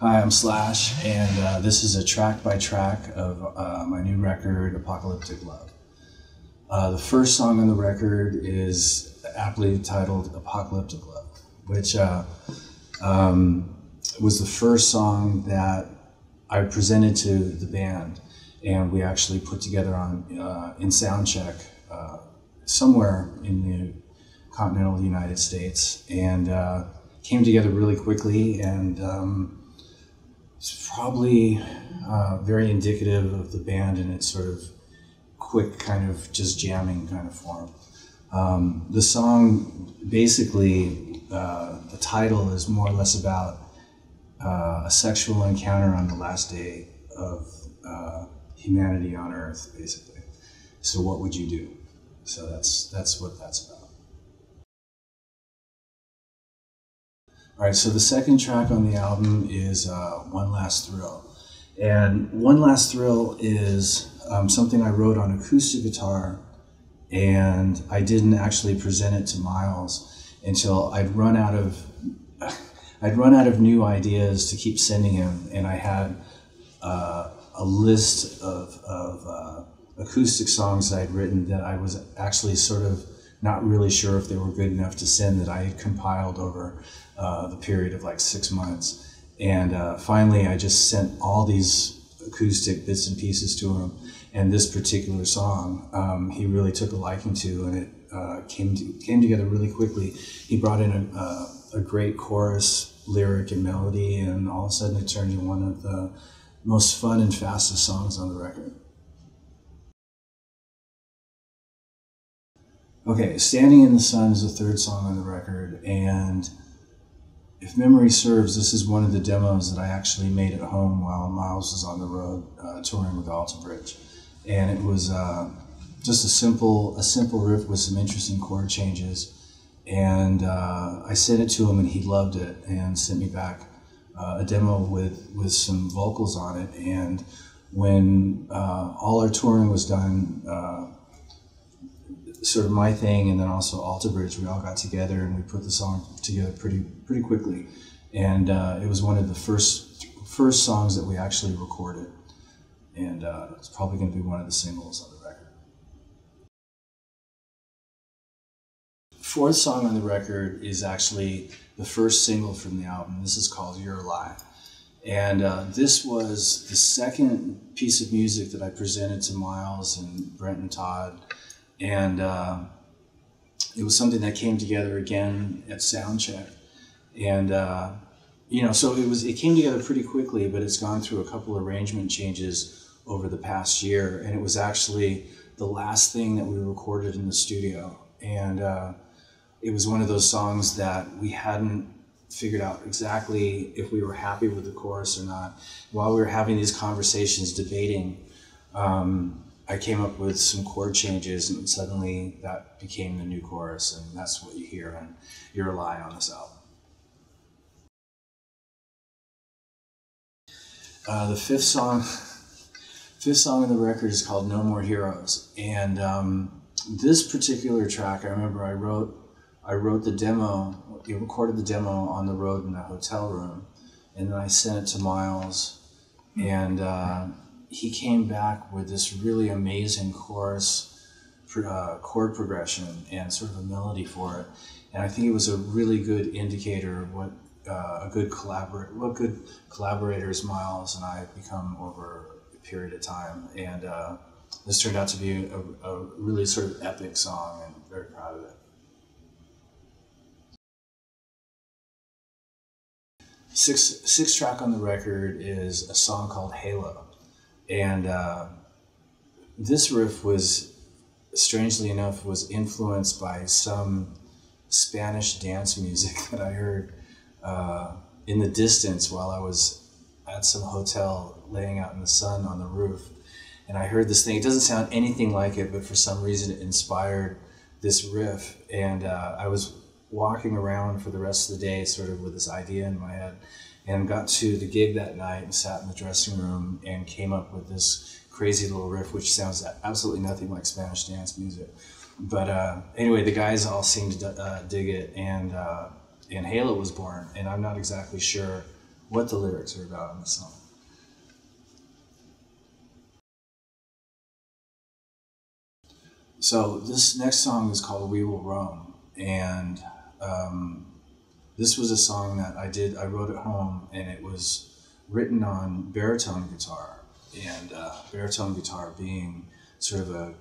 Hi, I'm Slash, and this is a track by track of my new record, Apocalyptic Love. The first song on the record is aptly titled Apocalyptic Love, which was the first song that I presented to the band, and we actually put together on in soundcheck somewhere in the continental United States, and came together really quickly, and it's probably very indicative of the band in its sort of quick kind of just jamming kind of form. The song, basically, the title is more or less about a sexual encounter on the last day of humanity on Earth, basically. So what would you do? So that's what that's about. All right, so the second track on the album is One Last Thrill. And One Last Thrill is something I wrote on acoustic guitar, and I didn't actually present it to Myles until I'd run out of new ideas to keep sending him, and I had a list of acoustic songs that I'd written that I was actually sort of not really sure if they were good enough to send, that I had compiled over the period of like 6 months. And finally I just sent all these acoustic bits and pieces to him, and this particular song he really took a liking to, and it came together really quickly. He brought in a great chorus, lyric, and melody, and all of a sudden it turned into one of the most fun and fastest songs on the record. Okay, Standing in the Sun is the third song on the record, and if memory serves, this is one of the demos that I actually made at home while Myles was on the road touring with Alter Bridge. And it was just a simple riff with some interesting chord changes. And I sent it to him, and he loved it and sent me back a demo with some vocals on it. And when all our touring was done, sort of my thing, and then also Alter Bridge, we all got together and we put the song together pretty quickly, and it was one of the first songs that we actually recorded, and it's probably going to be one of the singles on the record. The fourth song on the record is actually the first single from the album. This is called You're a Lie, and this was the second piece of music that I presented to Myles and Brent and Todd. And it was something that came together again at soundcheck, and so it came together pretty quickly. But it's gone through a couple arrangement changes over the past year, and it was actually the last thing that we recorded in the studio. And it was one of those songs that we hadn't figured out exactly if we were happy with the chorus or not. While we were having these conversations, debating, I came up with some chord changes, and suddenly that became the new chorus, and that's what you hear on You're a Lie on this album. The fifth song on the record is called No More Heroes, and this particular track, I remember I wrote the demo, we recorded the demo on the road in a hotel room, and then I sent it to Myles, and he came back with this really amazing chorus, chord progression, and sort of a melody for it. And I think it was a really good indicator of what good collaborators Myles and I have become over a period of time. And this turned out to be a really sort of epic song, and I'm very proud of it. Sixth track on the record is a song called Halo. And this riff was, strangely enough, was influenced by some Spanish dance music that I heard in the distance while I was at some hotel laying out in the sun on the roof. And I heard this thing. It doesn't sound anything like it, but for some reason it inspired this riff. And I was walking around for the rest of the day sort of with this idea in my head, and got to the gig that night and sat in the dressing room and came up with this crazy little riff, which sounds absolutely nothing like Spanish dance music. But anyway, the guys all seemed to dig it, and Halo was born. And I'm not exactly sure what the lyrics are about in the song. So this next song is called "We Will Roam," and this was a song that I wrote at home, and it was written on baritone guitar, and baritone guitar being sort of a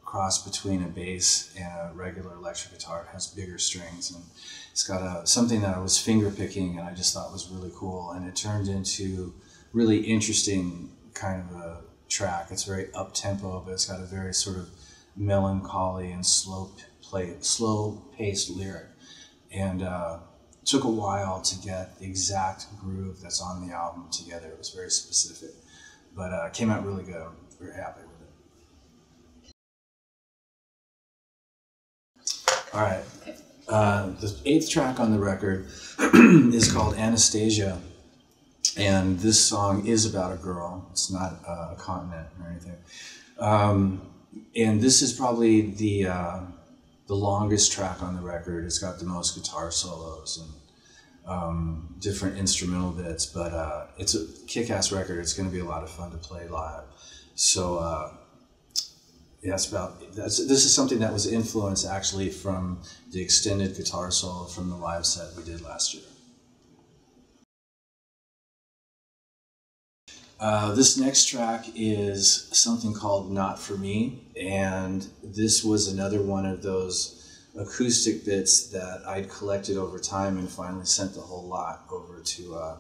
cross between a bass and a regular electric guitar. It has bigger strings, and it's got something that I was finger picking, and I just thought was really cool, and it turned into really interesting kind of a track. It's very up tempo, but it's got a very sort of melancholy and slow-paced lyric, and it took a while to get the exact groove that's on the album together. It was very specific, but it came out really good. I'm very happy with it. All right, the 8th track on the record is called "Anastasia," and this song is about a girl. It's not a continent or anything. And this is probably the longest track on the record. It's got the most guitar solos and different instrumental bits, but it's a kick-ass record. It's going to be a lot of fun to play live. So yeah, this is something that was influenced actually from the extended guitar solo from the live set we did last year. This next track is something called "Not For Me," and this was another one of those acoustic bits that I'd collected over time and finally sent the whole lot over to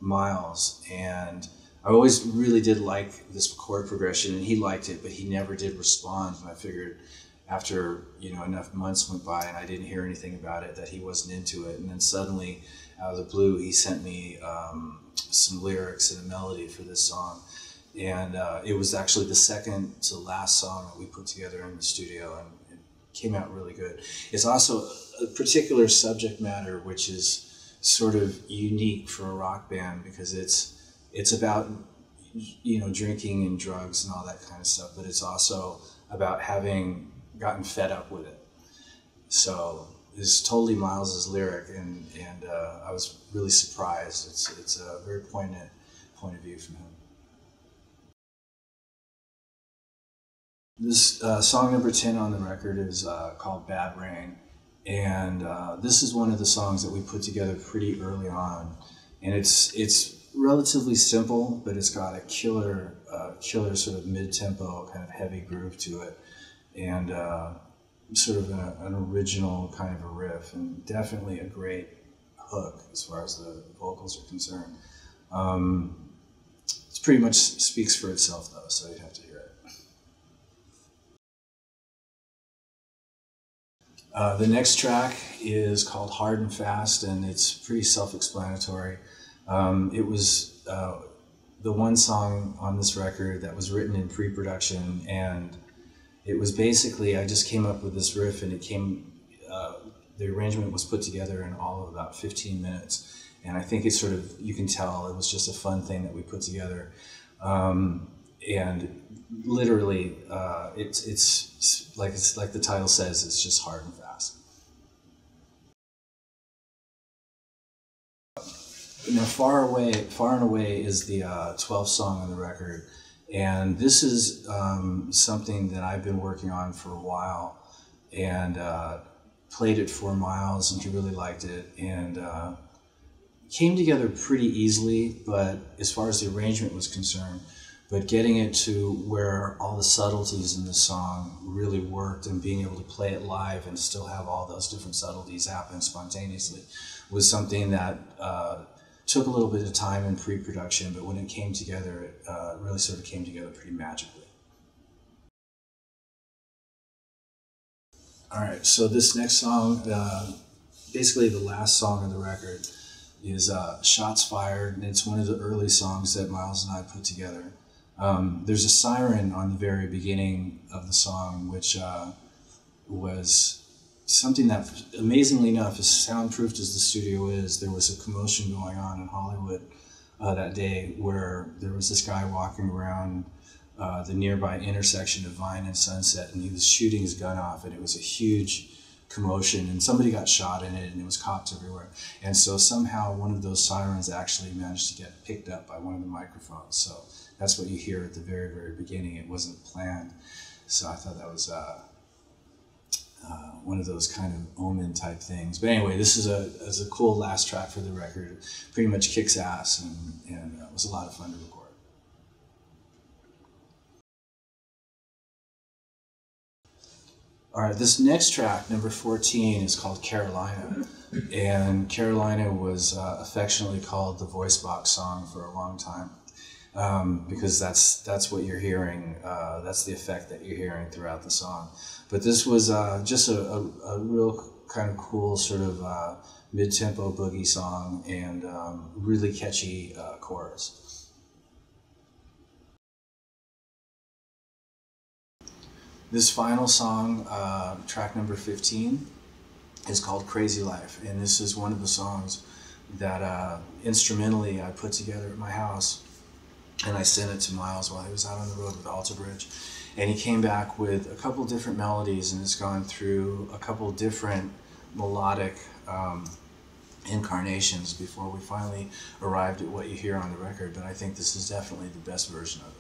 Myles. And I always really did like this chord progression, and he liked it, but he never did respond. And I figured after enough months went by and I didn't hear anything about it that he wasn't into it. And then suddenly, out of the blue, he sent me some lyrics and a melody for this song, and it was actually the second to last song that we put together in the studio, and it came out really good. It's also a particular subject matter which is sort of unique for a rock band, because it's about drinking and drugs and all that kind of stuff, but it's also about having gotten fed up with it. So is totally Myles's lyric, and I was really surprised. It's a very poignant point of view from him. This song number 10 on the record is called "Bad Rain," and this is one of the songs that we put together pretty early on, and it's relatively simple, but it's got a killer sort of mid-tempo kind of heavy groove to it, and sort of an original kind of a riff, and definitely a great hook as far as the vocals are concerned. It pretty much speaks for itself though, so you'd have to hear it. The next track is called "Hard and Fast," and it's pretty self-explanatory. It was the one song on this record that was written in pre-production, and it was basically, I just came up with this riff, and the arrangement was put together in all of about 15 minutes. And I think it's sort of, you can tell it was just a fun thing that we put together. And literally, it's like the title says, it's just hard and fast. Now, Far and Away is the 12th song on the record. And this is something that I've been working on for a while, and played it for Myles, and he really liked it, and came together pretty easily, but as far as the arrangement was concerned, but getting it to where all the subtleties in the song really worked, and being able to play it live and still have all those different subtleties happen spontaneously was something that took a little bit of time in pre-production, but when it came together, it really sort of came together pretty magically. All right, so this next song, basically the last song on the record, is "Shots Fired," and it's one of the early songs that Myles and I put together. There's a siren on the very beginning of the song, which was something that, amazingly enough, as soundproofed as the studio is, there was a commotion going on in Hollywood that day, where there was this guy walking around the nearby intersection of Vine and Sunset, and he was shooting his gun off, and it was a huge commotion, and somebody got shot in it, and it was cops everywhere. And so somehow one of those sirens actually managed to get picked up by one of the microphones. So that's what you hear at the very, very beginning. It wasn't planned. So I thought that was one of those kind of omen type things. But anyway, this is a cool last track for the record. It pretty much kicks ass, and it was a lot of fun to record. All right, this next track, number 14, is called Carolina. And Carolina was affectionately called the voice box song for a long time, because that's what you're hearing, that's the effect that you're hearing throughout the song. But this was just a real kind of cool sort of mid-tempo boogie song, and really catchy chorus. This final song, track number 15, is called Crazy Life, and this is one of the songs that instrumentally I put together at my house, and I sent it to Myles while he was out on the road with Alter Bridge, and he came back with a couple different melodies, and it's gone through a couple different melodic incarnations before we finally arrived at what you hear on the record, but I think this is definitely the best version of it.